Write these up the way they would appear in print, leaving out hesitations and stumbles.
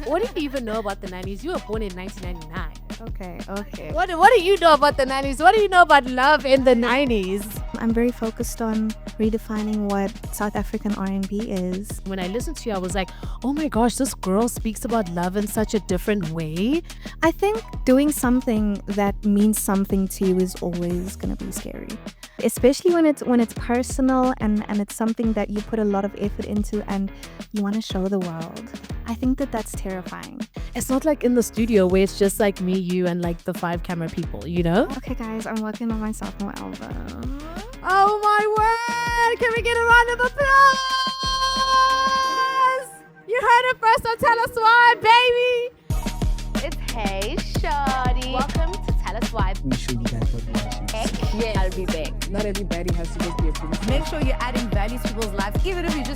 What do you even know about the 90s? You were born in 1999. Okay. What do you know about the 90s? What do you know about love in the 90s? I'm very focused on redefining what South African R&B is. When I listened to you, I was like, oh my gosh, this girl speaks about love in such a different way. I think doing something that means something to you is always going to be scary. Especially when it's personal and it's something that you put a lot of effort into and you want to show the world. I think that's terrifying. It's not like in the studio where it's just like me, you, and like the 5 camera people, you know? Okay, guys, I'm working on my sophomore album. Oh my word! Can we get a round of applause? You heard it first, so tell us why, baby! It's Hey Shorty. Welcome to Tell Us Why. We show you guys what we actually Yeah, I'll be back. Not everybody has to just be a princess. Make sure you're adding value to people's lives, even if you just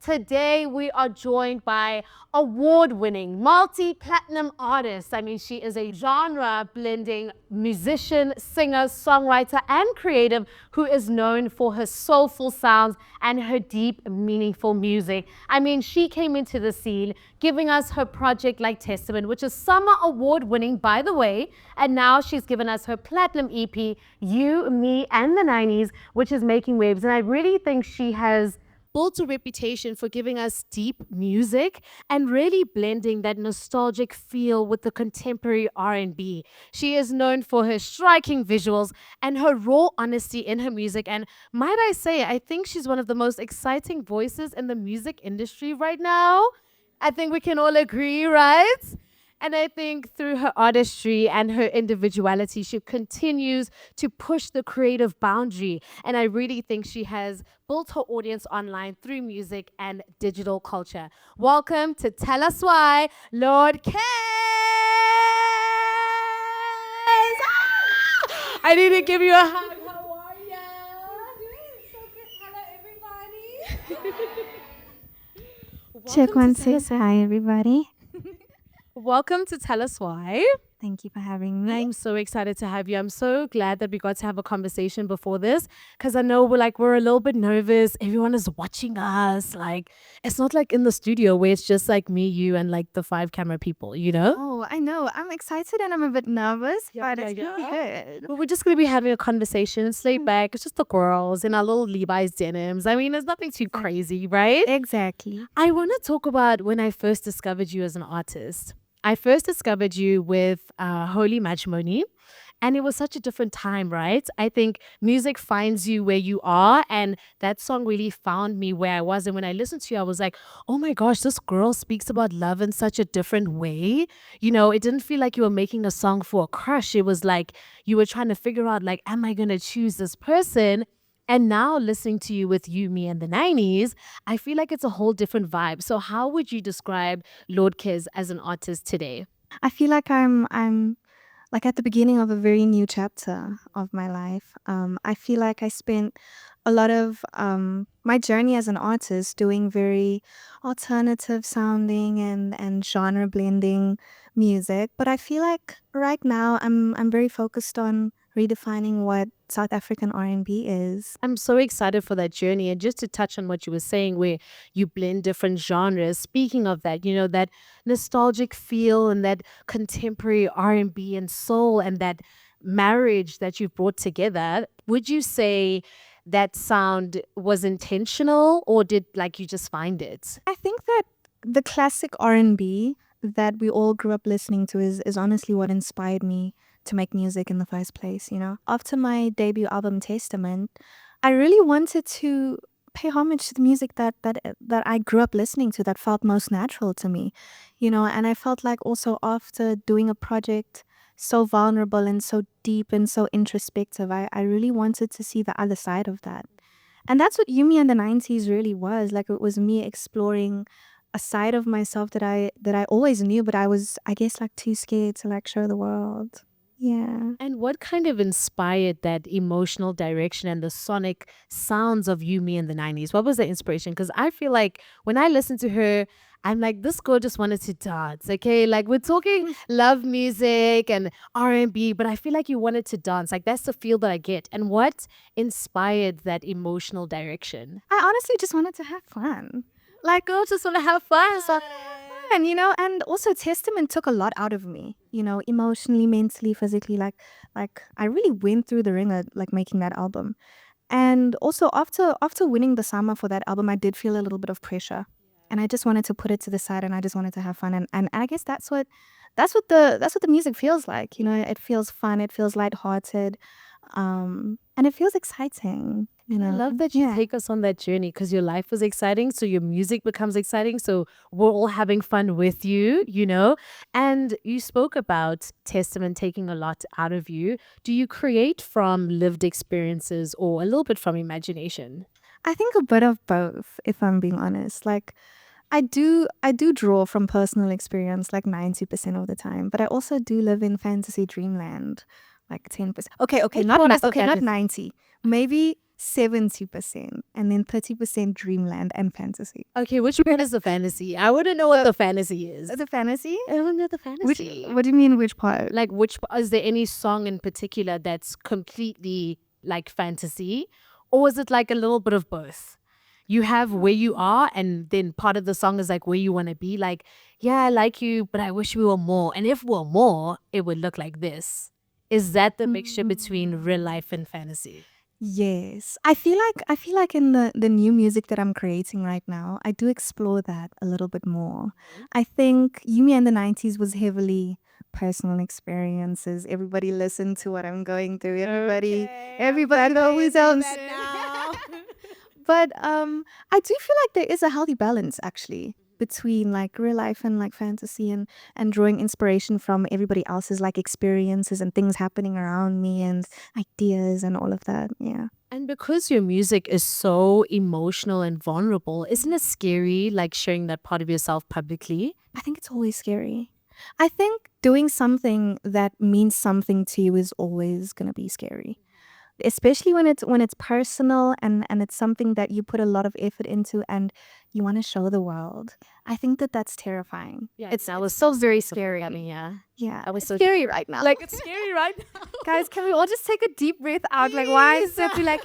Today, we are joined by award-winning, multi-platinum artist. I mean, she is a genre-blending musician, singer, songwriter, and creative who is known for her soulful sounds and her deep, meaningful music. I mean, she came into the scene giving us her project Like Testament, which is Summer Award-winning, by the way, and now she's given us her platinum EP, You, Me, and the 90s, which is making waves. And I really think she has built a reputation for giving us deep music and really blending that nostalgic feel with the contemporary R&B. She is known for her striking visuals and her raw honesty in her music. And might I say, I think she's one of the most exciting voices in the music industry right now. I think we can all agree, right? And I think through her artistry and her individuality, she continues to push the creative boundary. And I really think she has built her audience online through music and digital culture. Welcome to Tell Us Why, LordKez! I need to give you a hug. How are you? So good. Hello, everybody. Check 1, 6. Hi, everybody. Welcome to Tell Us Why. Thank you for having me. I'm so excited to have you. I'm so glad that we got to have a conversation before this because I know we're a little bit nervous. Everyone is watching us. Like, it's not like in the studio where it's just like me, you, and like the 5 camera people, you know? Oh, I know. I'm excited and I'm a bit nervous, but it's yeah. really good. But we're just going to be having a conversation. It's laid back. It's just the girls in our little Levi's denims. I mean, there's nothing too crazy, right? Exactly. I want to talk about when I first discovered you as an artist. I first discovered you with Holy Matrimony, and it was such a different time, right? I think music finds you where you are, and that song really found me where I was. And when I listened to you, I was like, oh my gosh, this girl speaks about love in such a different way. You know, it didn't feel like you were making a song for a crush. It was like you were trying to figure out, like, am I going to choose this person? And now listening to you with You, Me, and the 90s, I feel like it's a whole different vibe. So how would you describe LordKez as an artist today? I feel like I'm like at the beginning of a very new chapter of my life. I feel like I spent a lot of my journey as an artist doing very alternative sounding and genre blending music. But I feel like right now I'm very focused on redefining what South African R&B is. I'm so excited for that journey. And just to touch on what you were saying, where you blend different genres, speaking of that, you know, that nostalgic feel and that contemporary R&B and soul and that marriage that you've brought together, would you say that sound was intentional or did like you just find it? I think that the classic R&B that we all grew up listening to is honestly what inspired me to make music in the first place, you know. After my debut album Testament, I really wanted to pay homage to the music that I grew up listening to, that felt most natural to me, you know. And I felt like also after doing a project so vulnerable and so deep and so introspective, I really wanted to see the other side of that. And that's what Yumi and the 90s really was. Like, it was me exploring a side of myself that I always knew, but I was, I guess, like too scared to like show the world. Yeah. And what kind of inspired that emotional direction and the sonic sounds of You, Me in the 90s? What was the inspiration? Because I feel like when I listen to her, I'm like, this girl just wanted to dance, okay? Like, we're talking love music and R&B, but I feel like you wanted to dance. Like, that's the feel that I get. And what inspired that emotional direction? I honestly just wanted to have fun. Like, girls just want to have fun. So, and and also Testament took a lot out of me, emotionally, mentally, physically. Like I really went through the ringer, like making that album. And also after winning the Sama for that album, I did feel a little bit of pressure. And I just wanted to put it to the side and I just wanted to have fun. And I guess that's what the music feels like. It feels fun, it feels lighthearted. And it feels exciting. I love that you take us on that journey because your life was exciting. So your music becomes exciting. So we're all having fun with you. And you spoke about Testament taking a lot out of you. Do you create from lived experiences or a little bit from imagination? I think a bit of both, if I'm being honest. Like I do draw from personal experience like 90% of the time, but I also do live in fantasy dreamland like 10%. Okay, Which not one is the okay, not fantasy? 90. Maybe 70% and then 30% dreamland and fantasy. Okay, which one is the fantasy? I want to know what the fantasy is. The fantasy? I want to know the Which fantasy. what do you mean which part? Like, is there any song in particular that's completely like fantasy? Or is it like a little bit of both? You have where you are, and then part of the song is like where you want to be. Like, yeah, I like you, but I wish we were more. And if we're more, it would look like this. Is that the mixture between real life and fantasy? Yes. I feel like in the new music that I'm creating right now, I do explore that a little bit more. I think Yumi and the 90s was heavily personal experiences. Everybody listened to what I'm going through. Everybody knows else. But I do feel like there is a healthy balance actually between like real life and like fantasy and drawing inspiration from everybody else's like experiences and things happening around me and ideas and all of that. Yeah. And because your music is so emotional and vulnerable, isn't it scary like sharing that part of yourself publicly? I think it's always scary. I think doing something that means something to you is always going to be scary. Especially when it's personal and it's something that you put a lot of effort into and you want to show the world. I think that that's terrifying. Yeah, that was so very scary. I mean, yeah. Yeah, I was it's so scary right now. Like, it's scary right now. Guys, can we all just take a deep breath out? Like, why is it be like,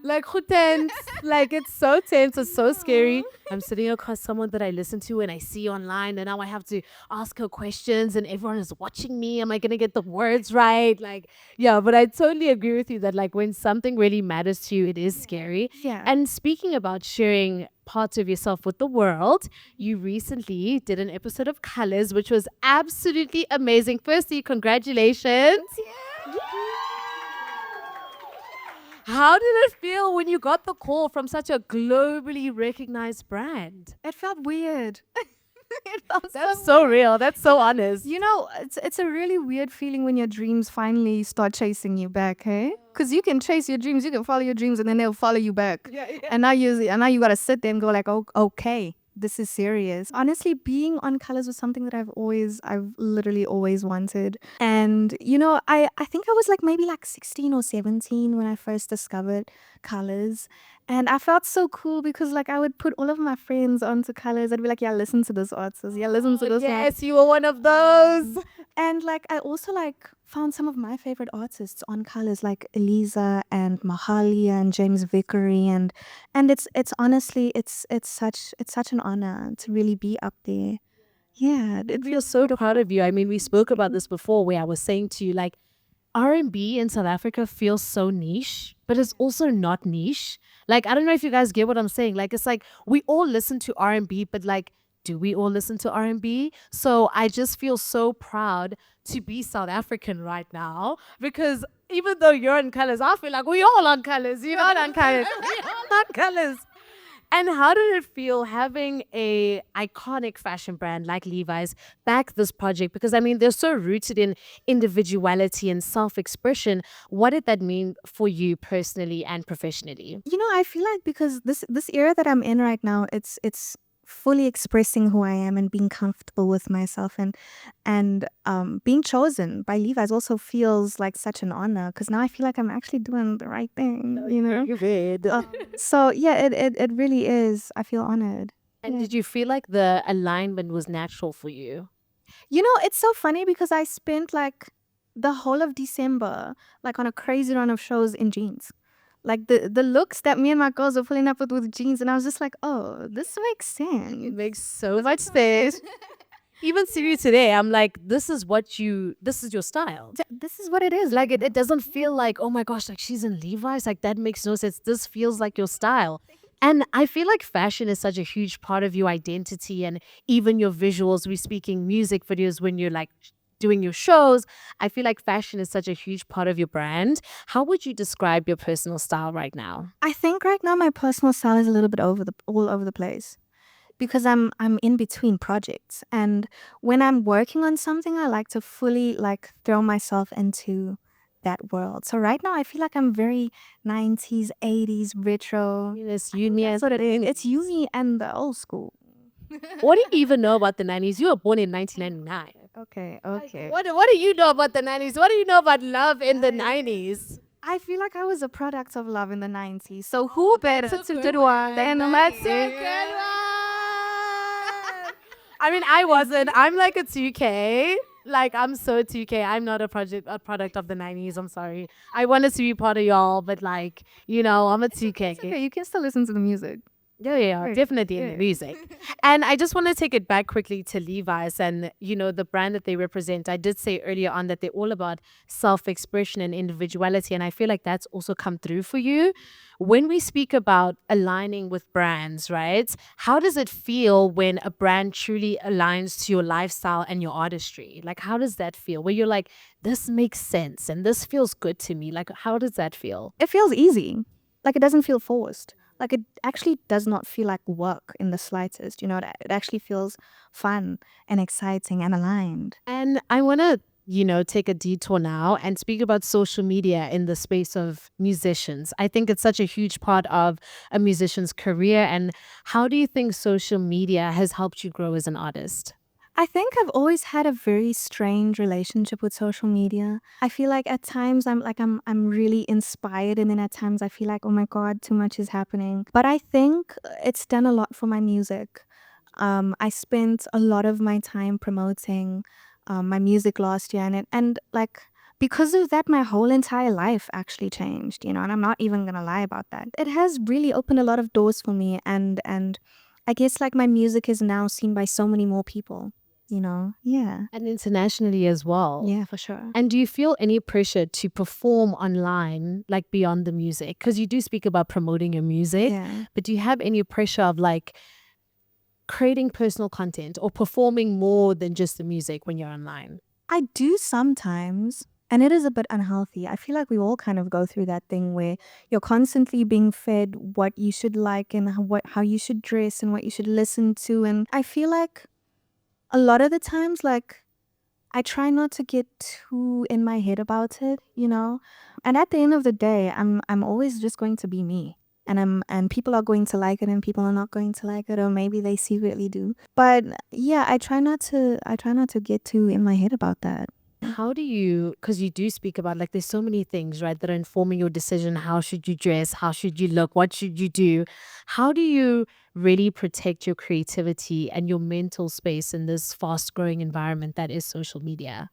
Like, who tense? Like, it's so tense. It's so scary. I'm sitting across someone that I listen to and I see online, and now I have to ask her questions, and everyone is watching me. Am I going to get the words right? Like, yeah, but I totally agree with you that, like, when something really matters to you, it is scary. Yeah. And speaking about sharing parts of yourself with the world, you recently did an episode of Colors, which was absolutely amazing. Firstly, congratulations. How did it feel when you got the call from such a globally recognized brand? It felt weird. It felt That's so real. That's so honest. it's a really weird feeling when your dreams finally start chasing you back, hey? Because you can chase your dreams, you can follow your dreams, and then they'll follow you back. And now you gotta sit there and go like, oh, okay, this is serious. Honestly, being on Colors was something that I've literally always wanted. And I think I was like maybe like 16 or 17 when I first discovered Colors. And I felt so cool because like I would put all of my friends onto Colors. I'd be like, yeah, listen to this artist. Yeah, listen to this one. Yes, you were one of those. And like I also like found some of my favorite artists on Colors like Eliza and Mahalia and James Vickery and it's honestly it's such an honor to really be up there. Yeah, I feel so proud of you. I mean, we spoke about this before where I was saying to you, like, R&B in South Africa feels so niche, but it's also not niche. Like, I don't know if you guys get what I'm saying. Like, it's like we all listen to R&B, but like, do we all listen to R&B? So I just feel so proud to be South African right now because even though you're on Colors, I feel like we all on Colors. You're not on Colors. We all on Colors. And how did it feel having a iconic fashion brand like Levi's back this project? Because I mean, they're so rooted in individuality and self-expression. What did that mean for you personally and professionally? I feel like because this era that I'm in right now, it's fully expressing who I am and being comfortable with myself and being chosen by Levi's also feels like such an honor because now I feel like I'm actually doing the right thing. You did. So yeah, it really is. I feel honored. And Yeah. did you feel like the alignment was natural for you? You know, it's so funny because I spent like the whole of December like on a crazy run of shows in jeans. Like the looks that me and my girls were pulling up with jeans, and I was just like, oh, this makes sense. It makes so much sense. Even seeing you today, I'm like, this is your style. This is what it is. Like it doesn't feel like, oh my gosh, like she's in Levi's. Like that makes no sense. This feels like your style. And I feel like fashion is such a huge part of your identity and even your visuals. We're speaking music videos when you're like doing your shows. I feel like fashion is such a huge part of your brand. How would you describe your personal style right now? I think right now my personal style is a little bit all over the place because I'm in between projects, and when I'm working on something I like to fully like throw myself into that world. So right now I feel like I'm very 90s, 80s retro. It's uni. That's what it is. It's uni and the old school. What do you even know about the 90s? You were born in 1999. Okay. What do you know about the 90s? What do you know about love in the 90s? I feel like I was a product of love in the 90s. So who better to do one than let's I mean, I wasn't. I'm like a 2K. Like I'm so 2K. I'm not a product of the 90s. I'm sorry. I wanted to be part of y'all, but like, I'm a 2K. Okay, you can still listen to the music. Yeah, Right. definitely in the music. And I just want to take it back quickly to Levi's and, the brand that they represent. I did say earlier on that they're all about self-expression and individuality. And I feel like that's also come through for you. When we speak about aligning with brands, right? How does it feel when a brand truly aligns to your lifestyle and your artistry? Like, how does that feel? Where you're like, this makes sense and this feels good to me. Like, how does that feel? It feels easy. Like it doesn't feel forced. Like it actually does not feel like work in the slightest. It actually feels fun and exciting and aligned. And I want to, take a detour now and speak about social media in the space of musicians. I think it's such a huge part of a musician's career. And how do you think social media has helped you grow as an artist? I think I've always had a very strange relationship with social media. I feel like at times I'm really inspired, and then at times I feel like, oh my god, too much is happening. But I think it's done a lot for my music. I spent a lot of my time promoting my music last year, and like because of that, my whole entire life actually changed. And I'm not even gonna lie about that. It has really opened a lot of doors for me, and I guess like my music is now seen by so many more people. Yeah. And internationally as well. Yeah, for sure. And do you feel any pressure to perform online, like beyond the music? Because you do speak about promoting your music, Yeah. but do you have any pressure of like creating personal content or performing more than just the music when you're online? I do sometimes, and it is a bit unhealthy. I feel like we all kind of go through that thing where you're constantly being fed what you should like and how you should dress and what you should listen to. And I feel like a lot of the times, like, I try not to get too in my head about it, And at the end of the day, I'm always just going to be me. And people are going to like it and people are not going to like it, or maybe they secretly do. But yeah, I try not to get too in my head about that. How do you, because you do speak about like there's so many things, right, that are informing your decision. How should you dress? How should you look? What should you do? How do you really protect your creativity and your mental space in this fast growing environment that is social media?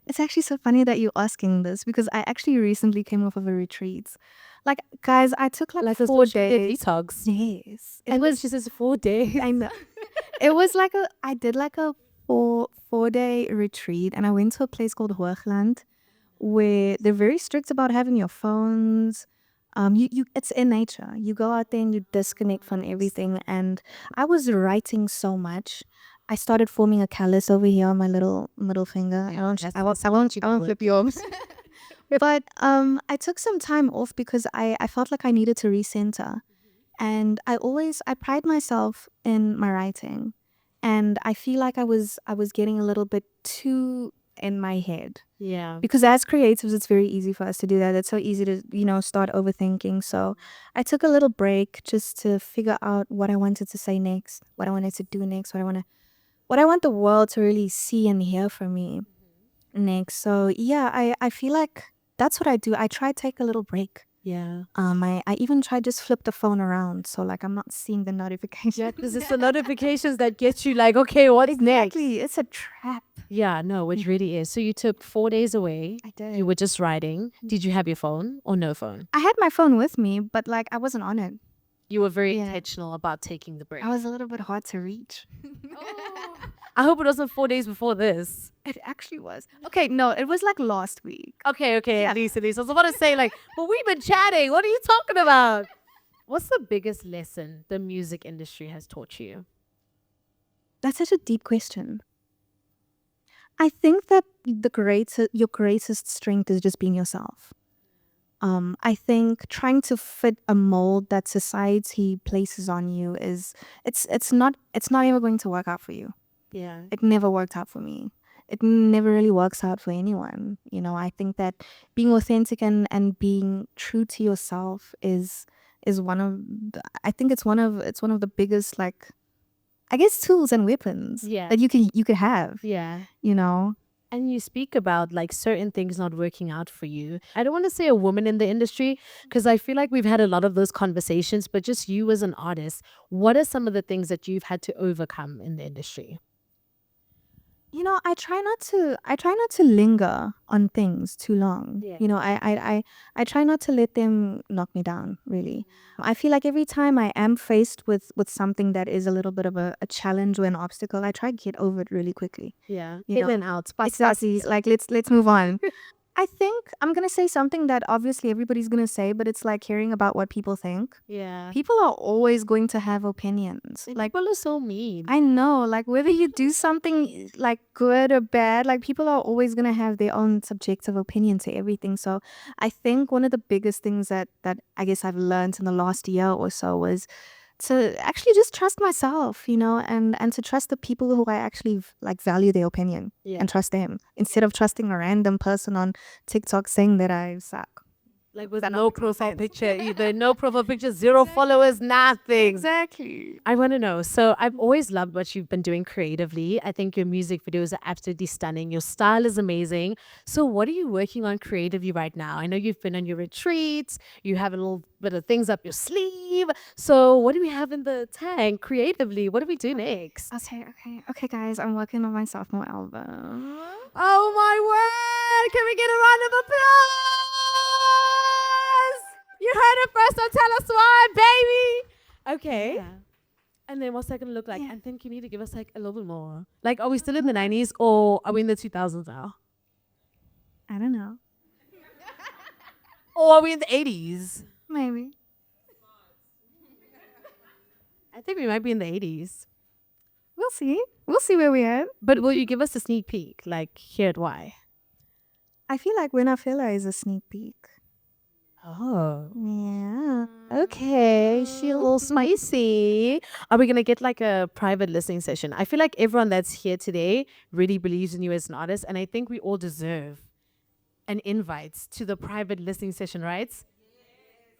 It's actually so funny that you're asking this because I actually recently came off of a retreat. Like, guys, I took like a 4 social media days. detox. Yes. And was just 4 days. I know. It was like I did like a 4-day retreat, and I went to a place called Hoogland where they're very strict about having your phones. It's in nature. You go out there and you disconnect from everything. And I was writing so much. I started forming a callus over here on my middle finger. I won't flip yours. But I took some time off because I felt like I needed to recenter. And I pride myself in my writing. And I feel like I was getting a little bit too in my head. Yeah. Because as creatives, it's very easy for us to do that. It's so easy to, start overthinking. So I took a little break just to figure out what I wanted to say next, what I wanted to do next, what I want the world to really see and hear from me next. So yeah, I feel like that's what I do. I try to take a little break Yeah. I even tried just flip the phone around, so like I'm not seeing the notifications. Yeah, because it's the notifications that get you like, okay, what's next? Exactly, it's a trap. Yeah, no, it really is. So you took 4 days away. I did. You were just riding. Did you have your phone or no phone? I had my phone with me, but like I wasn't on it. You were very Yeah. intentional about taking the break. I was a little bit hard to reach. I hope it wasn't 4 days before this. It actually was. Okay, no, it was like last week. Okay, at least. I was about to say like, but we've been chatting. What are you talking about? What's the biggest lesson the music industry has taught you? That's such a deep question. I think that your greatest strength is just being yourself. I think trying to fit a mold that society places on you it's not ever going to work out for you. Yeah. It never worked out for me. It never really works out for anyone. You know, I think that being authentic and being true to yourself is one of I think it's one of the biggest, like, I guess, tools and weapons Yeah. that you could have, Yeah. you know. And you speak about like certain things not working out for you. I don't want to say a woman in the industry because I feel like we've had a lot of those conversations, but just you as an artist, what are some of the things that you've had to overcome in the industry? You know, I try not to linger on things too long. Yeah. You know, I try not to let them knock me down, really. I feel like every time I am faced with something that is a little bit of a challenge or an obstacle, I try to get over it really quickly. Yeah. You know, In and out. Exactly. Like let's move on. I think I'm gonna say something that obviously everybody's gonna say, but it's like hearing about what people think. Yeah. People are always going to have opinions. Like, People are so mean. I know, like whether you do something like good or bad, like people are always gonna have their own subjective opinion to everything. So I think one of the biggest things that I guess I've learned in the last year or so was to actually just trust myself, you know, and to trust the people who I actually like value their opinion Yeah. and trust them instead of trusting a random person on TikTok saying that I suck. Like with no profile picture either. No profile picture, zero followers, nothing. Exactly. I want to know. So I've always loved what you've been doing creatively. I think your music videos are absolutely stunning. Your style is amazing. So what are you working on creatively right now? I know you've been on your retreats. You have a little bit of things up your sleeve. So what do we have in the tank creatively? What do we do next? Okay, guys, I'm working on my sophomore album. Oh my word! Can we get a round of applause? You heard it first, so tell us why, baby. Okay. Yeah. And then what's that gonna look like? Yeah. I think you need to give us like a little bit more. Like, are we still in the 90s or are we in the 2000s now? I don't know. Or are we in the 80s? Maybe. I think we might be in the 80s. We'll see. We'll see where we're at. But will you give us a sneak peek? Like, here at why? I feel like When I Feel is a sneak peek. Oh. Yeah. Okay, she a little spicy. Are we gonna get like a private listening session? I feel like everyone that's here today really believes in you as an artist, and I think we all deserve an invite to the private listening session, right?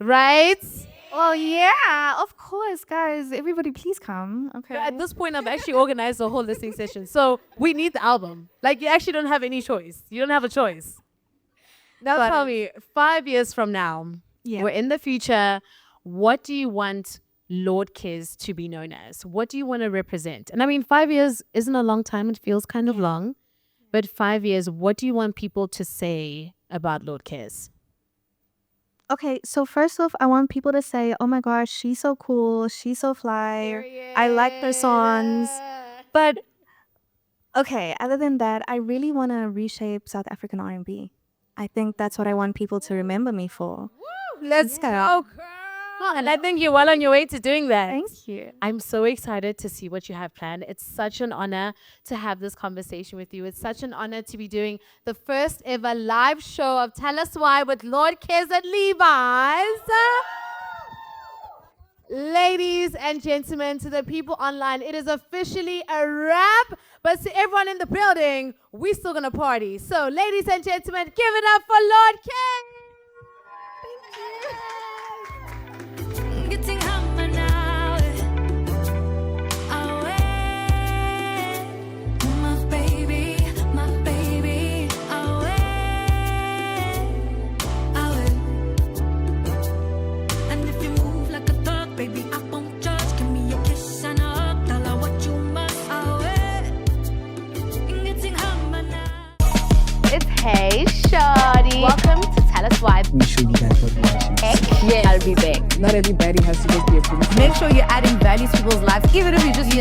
Right? Oh, yeah. Of course, guys. Everybody, please come. Okay. At this point, I've actually organized a whole listening session, so we need the album. Like, you actually don't have any choice. You don't have a choice. Now tell me, 5 years from now, Yeah. we're in the future, what do you want LordKez to be known as? What do you want to represent? And I mean, 5 years isn't a long time. It feels kind of long. But 5 years, what do you want people to say about LordKez? Okay, so first off, I want people to say, oh my gosh, she's so cool. She's so fly. I like her songs. But, okay, other than that, I really want to reshape South African R&B. I think that's what I want people to remember me for. Let's go, girl. And I think you're well on your way to doing that. Thank you. I'm so excited to see what you have planned. It's such an honor to have this conversation with you. It's such an honor to be doing the first ever live show of Tell Us Why with LordKez at Levi's. Ladies and gentlemen, to the people online, it is officially a wrap. But to everyone in the building, we still gonna party. So, ladies and gentlemen, give it up for LordKez. Getting hammer now. Away, my baby, away, away. Yeah, I'll be back. Not everybody has to just be a princess. Make sure you're adding value to people's lives, even if you just